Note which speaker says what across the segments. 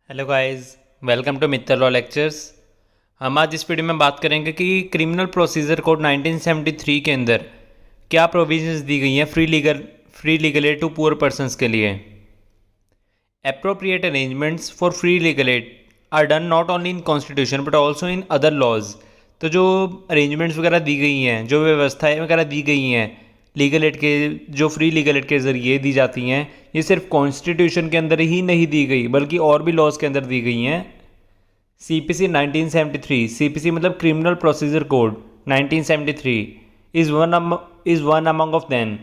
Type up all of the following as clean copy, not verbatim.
Speaker 1: Hello guys, welcome to Mittal law lectures. हम आज इस वीडियो में बात करेंगे कि क्रिमिनल प्रोसीजर कोड 1973 के अंदर क्या प्रोविजंस दी गई हैं free legal aid to poor persons के लिए। Appropriate arrangements for free legal aid are done not only in constitution but also in other laws. तो जो अरेंजमेंट्स वगैरह दी गई हैं, जो व्यवस्थाएं वगैरह दी गई हैं लीगल एड के, जो फ्री लीगल एड के ज़रिए दी जाती हैं, ये सिर्फ कॉन्स्टिट्यूशन के अंदर ही नहीं दी गई बल्कि और भी लॉज के अंदर दी गई हैं। CPC 1973, CPC मतलब criminal procedure code 1973 is one among of them.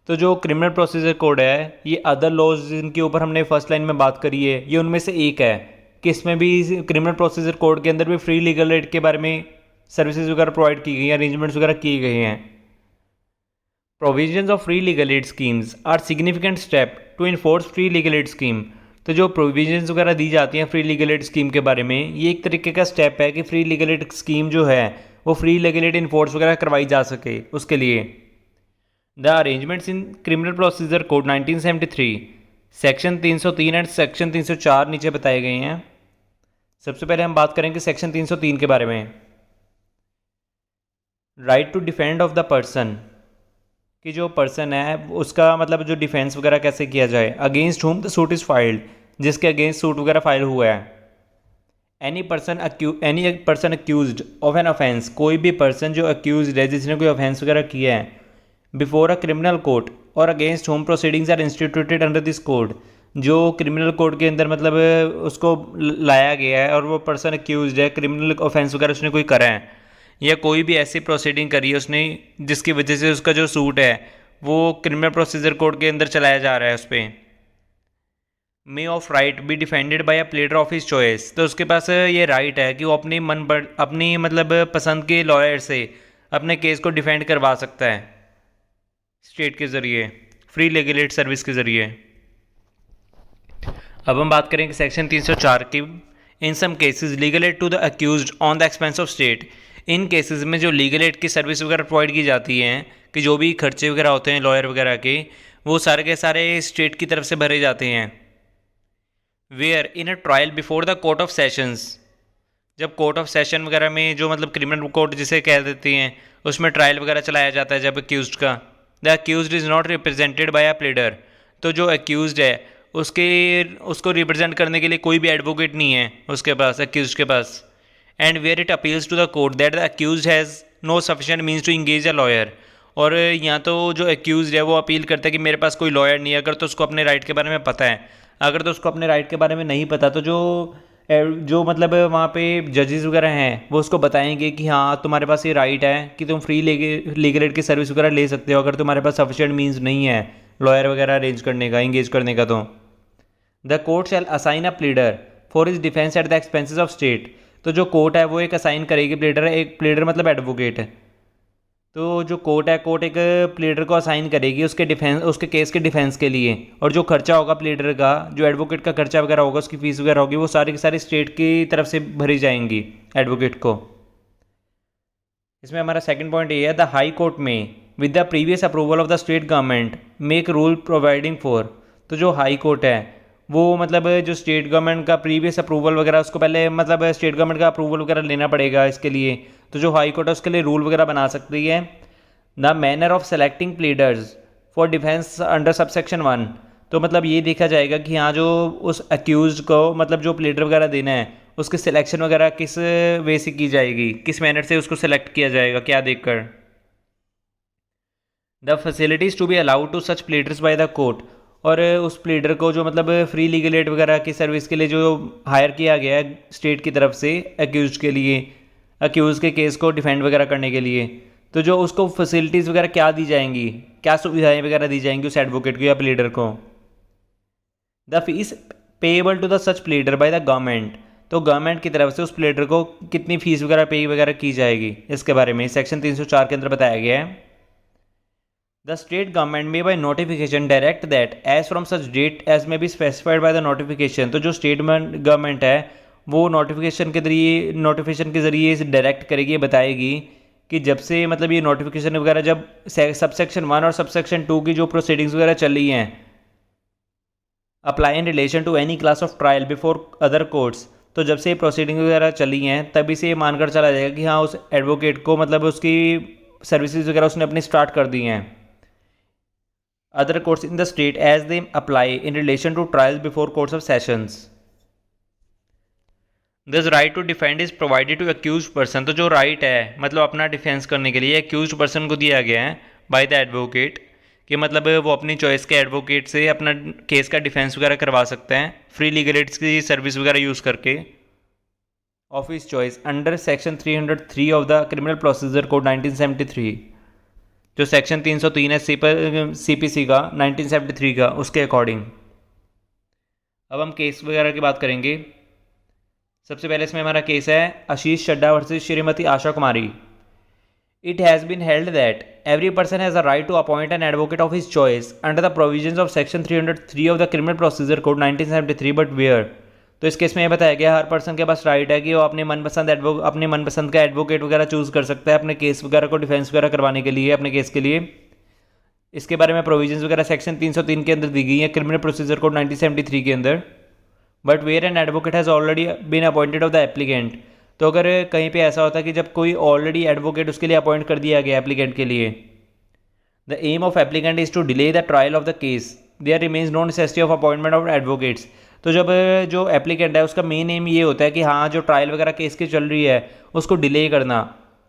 Speaker 1: तो जो क्रिमिनल प्रोसीजर कोड है, ये अदर लॉज जिनके ऊपर हमने फर्स्ट लाइन में बात करी है, ये उनमें से एक है कि इसमें भी क्रिमिनल प्रोसीजर कोड के अंदर भी फ्री लीगल एड के बारे में सर्विसेज वगैरह प्रोवाइड की गई हैं, अरेंजमेंट्स वगैरह किए गए हैं। Provisions of free legal aid schemes are significant step to enforce free legal aid scheme. तो जो प्रोविजंस वगैरह दी जाती हैं फ्री लीगल एड स्कीम के बारे में, ये एक तरीके का स्टेप है कि फ्री लीगल एड स्कीम जो है वो फ्री लीगल एड इन्फोर्स वगैरह करवाई जा सके। उसके लिए the arrangements in criminal procedure code 1973 section 303 and section 304 नीचे बताए गए हैं। सबसे पहले हम बात करेंगे सेक्शन 303 के बारे में। Right to defend of the person, कि जो पर्सन है उसका मतलब जो डिफेंस वगैरह कैसे किया जाए। Against whom the suit is filed, जिसके अगेंस्ट सूट वगैरह फाइल हुआ है। Any person accused of an offence, कोई भी पर्सन जो अक्यूज्ड है, जिसने कोई ऑफेंस वगैरह किया है, बिफोर अ क्रिमिनल कोर्ट और against whom proceedings are instituted under this code, जो क्रिमिनल कोड के अंदर मतलब उसको लाया गया है और वो पर्सन अक्यूज्ड है, क्रिमिनल ऑफेंस वगैरह उसने कोई करा है या कोई भी ऐसी प्रोसीडिंग करी है उसने जिसकी वजह से उसका जो सूट है वो क्रिमिनल प्रोसीजर कोड के अंदर चलाया जा रहा है उस पर। May of right be defended by a pleader of his choice, तो उसके पास ये राइट है कि वो अपनी मतलब पसंद के लॉयर से अपने केस को डिफेंड करवा सकता है स्टेट के ज़रिए, फ्री लीगल एड सर्विस के ज़रिए। अब हम बात करेंगे सेक्शन 304 की। In some cases legal aid to the accused on the expense of state, इन केसेस में जो लीगल एड की सर्विस वगैरह प्रोवाइड की जाती हैं, कि जो भी खर्चे वगैरह होते हैं लॉयर वगैरह के, वो सारे के सारे स्टेट की तरफ से भरे जाते हैं। Where in a trial before the court of sessions, जब कोर्ट ऑफ सेशन वगैरह में जो मतलब क्रिमिनल कोर्ट जिसे कह देते हैं, उसमें ट्रायल वगैरह चलाया जाता है जब अक्यूज्ड का। The accused is not represented by a pleader, तो जो अक्यूज्ड है उसको रिप्रेजेंट करने के लिए कोई भी एडवोकेट नहीं है उसके पास, अक्यूज्ड के पास। And where it appeals to the court that the accused has no sufficient means to engage a lawyer, और यहाँ तो जो अक्यूज्ड है वो अपील करता है कि मेरे पास कोई लॉयर नहीं है। अगर तो उसको अपने राइट के बारे में पता है, अगर तो उसको अपने राइट के बारे में नहीं पता, तो जो मतलब वहाँ पे जजेस वगैरह हैं वो उसको बताएंगे कि हाँ तुम्हारे पास ये राइट है कि तुम फ्री लीगल एड की सर्विस वगैरह ले सकते हो, अगर तुम्हारे पास सफिशिएंट मीन्स नहीं है लॉयर वगैरह अरेंज करने का, इंगेज करने का। तो the court shell assign a pleader for is defence eight the expenses of state, तो जो कोर्ट है वो एक असाइन करेगी प्लीडर, एक प्लीडर मतलब एडवोकेट है। तो जो कोर्ट है, कोर्ट एक प्लीडर को असाइन करेगी उसके केस के डिफेंस के लिए, और जो खर्चा होगा प्लीडर का, जो एडवोकेट का खर्चा वगैरह होगा, उसकी फीस वगैरह होगी, वो सारी की सारी स्टेट की तरफ से भरी जाएंगी एडवोकेट को। इसमें हमारा सेकंड पॉइंट ये है, द हाई कोर्ट में with the previous approval of the state government make rule providing for, तो जो हाई कोर्ट है वो मतलब जो स्टेट गवर्नमेंट का प्रीवियस अप्रूवल वगैरह, उसको पहले मतलब स्टेट गवर्नमेंट का अप्रूवल वगैरह लेना पड़ेगा इसके लिए, तो जो हाई कोर्ट है उसके लिए रूल वगैरह बना सकती है। The manner of selecting pleaders for defence under subsection 1, तो मतलब ये देखा जाएगा कि हाँ जो उस अक्यूज को मतलब जो प्लीडर वगैरह देना है उसकी सिलेक्शन वगैरह किस वे से की जाएगी, किस मैनर से उसको सेलेक्ट किया जाएगा, क्या देखकर। The facilities to be allowed to such pleaders by the court, और उस प्लीडर को जो मतलब फ्री लीगल एड वगैरह की सर्विस के लिए जो हायर किया गया है स्टेट की तरफ से अक्यूज के लिए, अक्यूज के केस को डिफेंड वगैरह करने के लिए, तो जो उसको फैसिलिटीज़ वगैरह क्या दी जाएंगी, क्या सुविधाएं वगैरह दी जाएंगी उस एडवोकेट को या प्लीडर को। The fees payable to the such pleader by the government, तो गवर्नमेंट की तरफ से उस प्लीडर को कितनी फीस वगैरह पे वगैरह की जाएगी, इसके बारे में सेक्शन 304 के अंदर बताया गया है। The state government may by notification direct that as from such date as may be specified by the notification, तो जो स्टेट गवर्नमेंट है वो नोटिफिकेशन के जरिए डायरेक्ट करेगी, बताएगी कि जब से मतलब ये नोटिफिकेशन वगैरह, जब सबसेक्शन 1 और सबसेक्शन 2 की जो प्रोसीडिंग्स वगैरह चल रही हैं, apply in relation to any class of trial before other courts. तो जब से प्रोसीडिंग वगैरह चली हैं तभी से ये मानकर चला जाएगा कि हाँ उस एडवोकेट को मतलब उसकी सर्विसेज वगैरह उसने अपनी स्टार्ट कर दी हैं। Other courts in the state as they apply in relation to trials before courts of sessions. This right to defend is provided to accuse person. तो जो राइट है मतलब अपना डिफेंस करने के लिए अक्यूज पर्सन को दिया गया है बाय द एडवोकेट, कि मतलब वो अपनी चॉइस के एडवोकेट से अपना केस का डिफेंस वगैरह करवा सकते हैं फ्री लीगल एड्स की सर्विस वगैरह यूज़ करके of his choice under section 303 of the criminal procedure code 1973। जो सेक्शन 303 है CPC का 1973 का, उसके अकॉर्डिंग। अब हम केस वगैरह की बात करेंगे। सबसे पहले इसमें हमारा केस है Ashish Chadha versus Shrimati Asha Kumari. It has been held that every person has a right to appoint an advocate of his choice under the provisions of section 303 of the criminal procedure code 1973 but where। तो इस case में ये बताया गया हर person के पास right है कि वो अपने मनपसंद का एडवोकेट वगैरह चूज़ कर सकता है अपने केस वगैरह को डिफेंस वगैरह करवाने के लिए, अपने केस के लिए। इसके बारे में प्रोविजंस वगैरह सेक्शन 303 के अंदर दी गई है क्रिमिनल प्रोसीजर कोड 1973 के अंदर। But where an advocate has already been appointed of the applicant. तो अगर कहीं पे ऐसा होता है कि जब कोई ऑलरेडी एडवोकेट उसके लिए अपॉइंट कर दिया गया एप्लीकेंट के लिए, the aim of applicant is to delay the trial of the case, there remains no necessity of appointment of advocates. तो जब जो एप्लीकेंट है उसका मेन एम ये होता है कि हाँ जो ट्रायल वगैरह केस की चल रही है उसको डिले करना,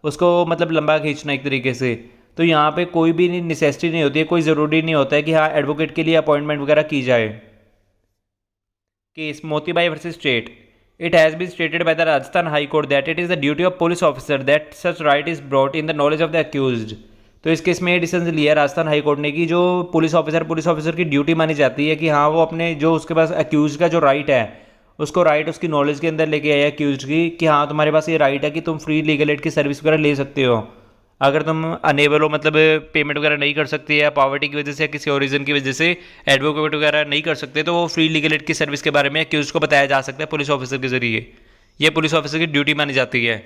Speaker 1: उसको मतलब लंबा खींचना एक तरीके से। तो यहाँ पे कोई भी नेसेसिटी नहीं होती है, कोई ज़रूरी नहीं होता है कि हाँ एडवोकेट के लिए अपॉइंटमेंट वगैरह की जाए। Case Motibai versus state. It has been stated by the Rajasthan High Court that it is the duty of police officer that such right is brought in the knowledge of the accused। तो इस case में ये decision लिया Rajasthan high court ने कि जो police officer की duty मानी जाती है कि हाँ वो अपने जो उसके पास अक्यूज का जो राइट है उसको राइट उसकी नॉलेज के अंदर लेके आया अक्यूज की कि हाँ तुम्हारे पास ये राइट है कि तुम फ्री लीगल एड की सर्विस वगैरह ले सकते हो। अगर तुम अनेबल हो मतलब पेमेंट वगैरह नहीं कर सकते या पॉवर्टी की वजह से या किसी और रीज़न की वजह से एडवोकेट वगैरह नहीं कर सकते तो वो फ्री लीगल एड की सर्विस के बारे में अक्यूज को बताया जा सकता है पुलिस ऑफिसर के जरिए। ये पुलिस ऑफिसर की ड्यूटी मानी जाती है।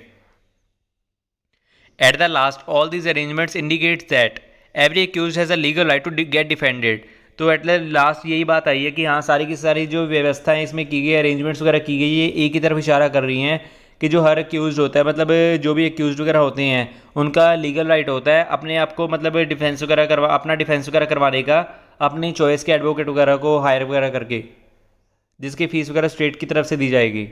Speaker 1: At the last all these arrangements indicates that every accuse has a legal right to get defended. तो एट द लास्ट यही बात आई है कि हाँ सारी की सारी जो व्यवस्थाएं इसमें की गई अरेंजमेंट्स वगैरह की गई है एक ही तरफ इशारा कर रही हैं कि जो हर अक्यूज़ होता है मतलब जो भी अक्यूज़ वगैरह होते हैं उनका लीगल राइट होता है अपने आप को मतलब डिफेंस वगैरह अपना डिफेंस वगैरह करवाने का अपनी चॉइस के एडवोकेट वगैरह को हायर वगैरह करके, जिसकी फ़ीस वगैरह स्टेट की तरफ से दी जाएगी।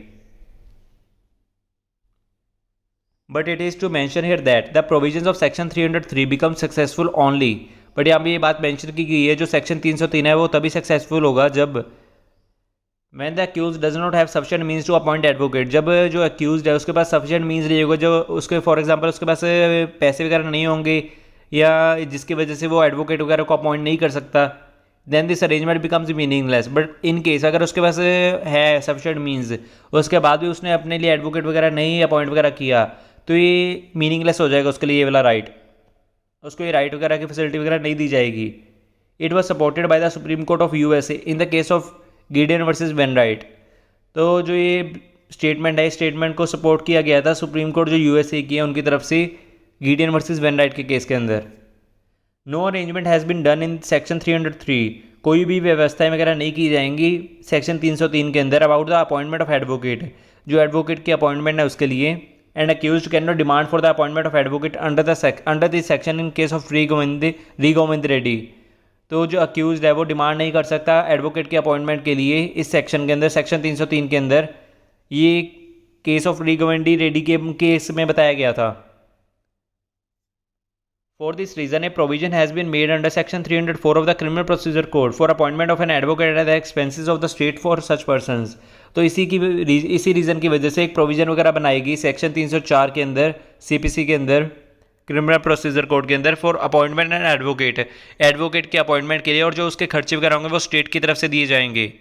Speaker 1: But it is to mention here that the provisions of section 303 become successful only. But यहाँ पे ये बात मेंशन की गई है जो सेक्शन 303 है वो तभी सक्सेसफुल होगा जब When the accused does not have sufficient means to appoint advocate। जब जो accused है उसके पास sufficient means नहीं होगा, जो उसके फॉर एग्जांपल उसके पास पैसे वगैरह नहीं होंगे या जिसकी वजह से वो एडवोकेट वगैरह को अपॉइंट नहीं कर सकता, then this arrangement becomes meaningless. But in case अगर उसके पास है सफिशिएंट मीन्स उसके बाद भी उसने अपने लिए एडवोकेट वगैरह नहीं अपॉइंट वगैरह किया तो ये मीनिंगलेस हो जाएगा उसके लिए ये वाला राइट, उसको ये राइट वगैरह की फैसिलिटी वगैरह नहीं दी जाएगी। It was supported by the supreme court of USA in the case of Gideon versus Wainwright. तो जो ये स्टेटमेंट है इस स्टेटमेंट को सपोर्ट किया गया था सुप्रीम कोर्ट जो USA की है उनकी तरफ से गिडेन वर्सेस वेनराइट के केस के अंदर। No arrangement has been done in section 303। कोई भी व्यवस्थाएं वगैरह नहीं की जाएंगी सेक्शन 303 के अंदर about the appointment of advocate, जो एडवोकेट की अपॉइंटमेंट है उसके लिए। And accused can not demand for the appointment of advocate under this section in case of री गोविंद रेड्डी। तो जो अक्यूज़ है वो डिमांड नहीं कर सकता एडवोकेट के अपॉइंटमेंट के लिए इस सेक्शन के अंदर, सेक्शन 303 के अंदर। ये केस ऑफ रिगोवेंडी रेड्डी के केस में बताया गया था। For this reason a provision has been made under section 304 of the criminal procedure code for appointment of an advocate at the expenses of the state for such persons. तो इसी reason की वजह से एक प्रोविजन वगैरह बनाएगी section 304 के अंदर CPC के अंदर क्रिमिनल प्रोसीजर कोड के अंदर फॉर अपॉइंटमेंट एंड एडवोकेट के अपॉइंटमेंट के लिए, और जो उसके खर्चे वगैरह होंगे वो स्टेट की तरफ से दिए जाएंगे।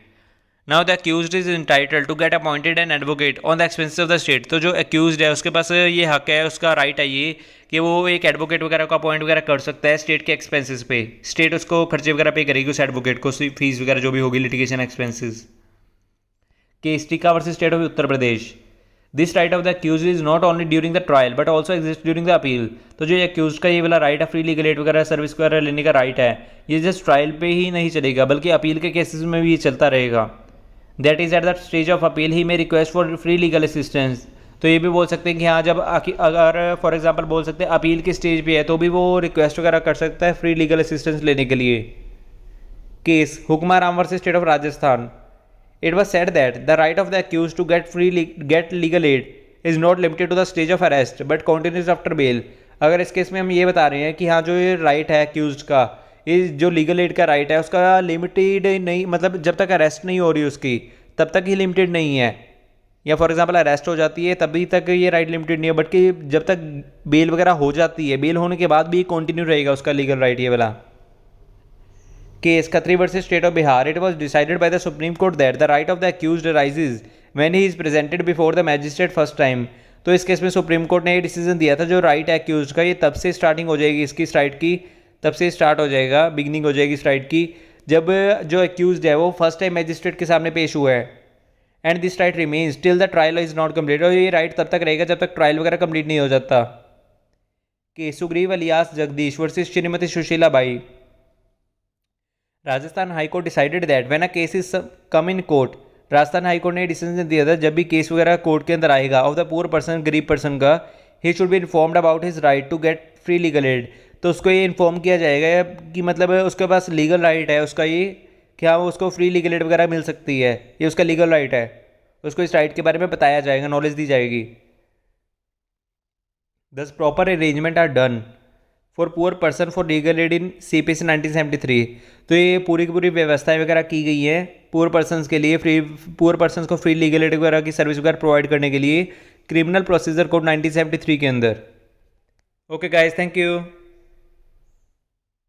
Speaker 1: Now the accused is entitled to get appointed an advocate on the expenses of the state. तो जो अक्यूज्ड है उसके पास ये हक है, उसका राइट है ये कि वो एक एडवोकेट वगैरह को अपॉइंट वगैरह कर सकता है स्टेट के एक्सपेंसेस पे। स्टेट उसको खर्चे वगैरह पे करेगी उस एडवोकेट को, फीस वगैरह जो भी होगी litigation expenses. Case Tika versus state of Uttar Pradesh. This right of the accuse is not only during the trial but also exist during the appeal. तो जो अक्यूज का ये वाला राइट है फ्री लीगल एड वगैरह सर्विस वगैरह लेने का राइट है, ये जस्ट ट्रायल पे ही नहीं चलेगा बल्कि अपील के केसेस में भी ये चलता रहेगा। That is at the stage of appeal he may request for free legal assistance. तो ये भी बोल सकते हैं कि हाँ, जब अगर फॉर एग्जांपल बोल सकते हैं अपील के स्टेज पे है तो भी वो रिक्वेस्ट वगैरह कर सकता है फ्री लीगल असिस्टेंस लेने के लिए। Case Hukmaram versus state of Rajasthan. It was said that the right of the accused to get legal aid is not limited to the stage of arrest but continues after bail। अगर इस case में हम ये बता रहे हैं कि हाँ, जो ये राइट है अक्यूज का, ये जो लीगल एड का राइट है उसका लिमिटेड नहीं, मतलब जब तक अरेस्ट नहीं हो रही उसकी तब तक ही लिमिटेड नहीं है, या फॉर एग्जांपल अरेस्ट हो जाती है तभी तक ये राइट लिमिटेड नहीं है, बट कि जब तक बेल वगैरह हो जाती है, बेल होने के बाद भी कंटिन्यू रहेगा उसका लीगल राइट ये वाला। Case Khatri versus State of Bihar. It was decided by the Supreme Court that the right of the accused arises when he is presented before the magistrate first time। तो इस case में supreme court ने ये decision दिया था, जो right है accused का ये तब से स्टार्टिंग हो जाएगी, इसकी राइट की तब से स्टार्ट हो जाएगा, बिगनिंग हो जाएगी इस राइट की जब जो अक्यूज है वो फर्स्ट टाइम मैजिस्ट्रेट के सामने पेश हुआ है। And this right remains till the trial is not complete. और ये राइट तब तक रहेगा जब तक ट्रायल वगैरह कंप्लीट नहीं हो जाता। के Sugriv alias Jagdish versus Shrimati Sushila Bai. Rajasthan high court decided that when a case is come in court. Rajasthan high court ने डिसीजन दिया था जब भी केस वगैरह कोर्ट के अंदर आएगा ऑफ द पुअर पर्सन, गरीब पर्सन का, he should be informed about his right to get free legal aid. तो उसको ये इन्फॉर्म किया जाएगा कि मतलब उसके पास लीगल राइट है उसका, ये क्या वो उसको फ्री लीगल एड वगैरह मिल सकती है, ये उसका लीगल राइट है, उसको इस राइट के बारे में बताया जाएगा, नॉलेज दी जाएगी। Thus proper arrangement are done for poor person for legal aid in CPC 1973। तो ये पूरी की पूरी व्यवस्थाएं वगैरह की गई हैं पुअर पर्सनस के लिए, पुअर पर्सनस को फ्री लीगल एड वगैरह की सर्विस वगैरह प्रोवाइड करने के लिए क्रिमिनल प्रोसीजर कोड 1973 के अंदर। Okay guys, thank you.